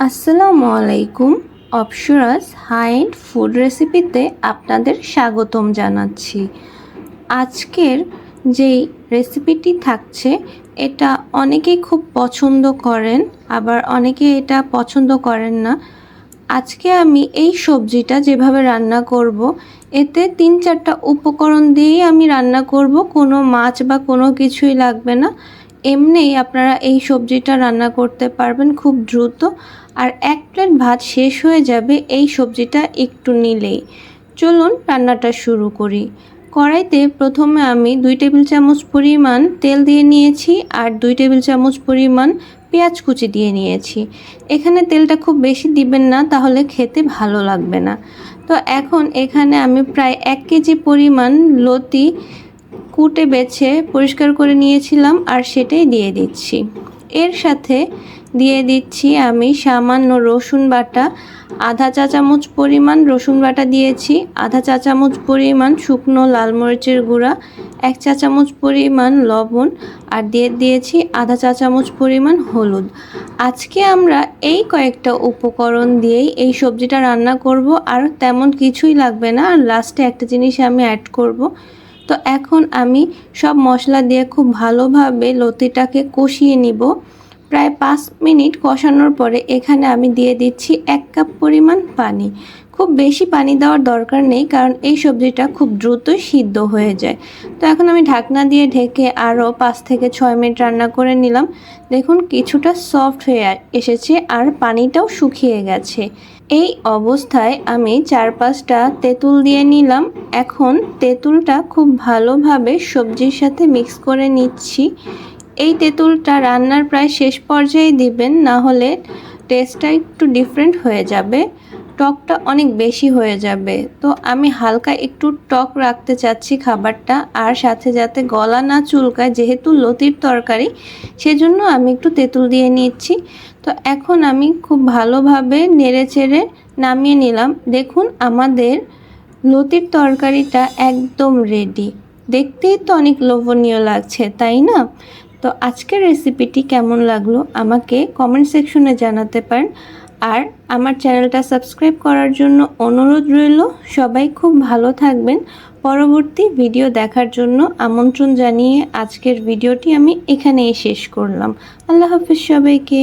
আসসালামু আলাইকুম। অপসরাস high end food রেসিপিতে আপনাদের স্বাগতম জানাচ্ছি। আজকের যেই রেসিপিটি থাকছে এটা অনেকেই খুব পছন্দ করেন, আবার অনেকে এটা পছন্দ করেন না। আজকে আমি এই সবজিটা যেভাবে রান্না করব, এতে ৩-৪টা উপকরণ দিয়েই আমি রান্না করব, কোনো মাছ বা কোনো কিছুই লাগবে না। এমনিই আপনারা এই সবজিটা রান্না করতে পারবেন খুব দ্রুত, আর ১ প্লেট ভাত শেষ হয়ে যাবে এই সবজিটা একটু নিলেই। চলুন রান্নাটা শুরু করি। কড়াইতে প্রথমে আমি ২ টেবিল চামচ পরিমাণ তেল দিয়ে নিয়েছি, আর ২ টেবিল চামচ পরিমাণ পেঁয়াজ কুচি দিয়ে নিয়েছি। এখানে তেলটা খুব বেশি দিবেন না, তাহলে খেতে ভালো লাগবে না। তো এখন এখানে আমি প্রায় ১ কেজি পরিমাণ লতি কুটে বেছে পরিষ্কার করে নিয়েছিলাম, আর সেটাই দিয়ে দিচ্ছি। এর সাথে দিয়ে দিচ্ছি আমি সামান্য রসুন বাটা, আধা চা চামচ পরিমাণ রসুন বাটা দিয়েছি, আধা চা চামচ পরিমাণ শুকনো লাল মরিচের গুঁড়া, ১ চা চামচ পরিমাণ লবণ, আর দিয়েছি আধা চা চামচ পরিমাণ হলুদ। আজকে আমরা এই কয়েকটা উপকরণ দিয়েই এই সবজিটা রান্না করব, আর তেমন কিছুই লাগবে না। আর লাস্টে একটা জিনিস আমি অ্যাড করব। তো এখন আমি সব মশলা দিয়ে খুব ভালোভাবে লতিটাকে কষিয়ে নিব। প্রায় ৫ মিনিট কষানোর পরে এখানে আমি দিয়ে দিচ্ছি ১ কাপ পরিমাণ পানি। খুব বেশি পানি দেওয়ার দরকার নেই, কারণ এই সবজিটা খুব দ্রুতই সিদ্ধ হয়ে যায়। তো এখন আমি ঢাকনা দিয়ে ঢেকে আরও ৫ থেকে ৬ মিনিট রান্না করে নিলাম। দেখুন কিছুটা সফট হয়ে এসেছে, আর পানিটাও শুকিয়ে গেছে। এই অবস্থায় আমি ৪-৫টা তেঁতুল দিয়ে নিলাম। এখন তেঁতুলটা খুব ভালোভাবে সবজির সাথে মিক্স করে নিচ্ছি। এই তেঁতুলটা রান্নার প্রায় শেষ পর্যায়ে দিবেন, না হলে টেস্টটা একটু ডিফারেন্ট হয়ে যাবে, টকটা অনেক বেশি হয়ে যাবে। তো আমি হালকা একটু টক রাখতে চাচ্ছি খাবারটা, আর সাথে যাতে গলা না চুলকায়, যেহেতু লতির তরকারি সেজন্য আমি একটু তেঁতুল দিয়ে নিচ্ছি। তো এখন আমি খুব ভালোভাবে নেড়েচেড়ে নামিয়ে নিলাম। দেখুন আমাদের লতির তরকারিটা একদম রেডি। দেখতেই তো অনেক লোভনীয় লাগছে, তাই না? তো আজকের রেসিপিটি কেমন লাগলো আমাকে কমেন্ট সেকশনে জানাতে পারেন, আর আমার চ্যানেলটা সাবস্ক্রাইব করার জন্য অনুরোধ রইল। সবাই খুব ভালো থাকবেন। পরবর্তী ভিডিও দেখার জন্য আমন্ত্রণ জানিয়ে আজকের ভিডিওটি আমি এখানেই শেষ করলাম। আল্লাহ হাফেজ সবাইকে।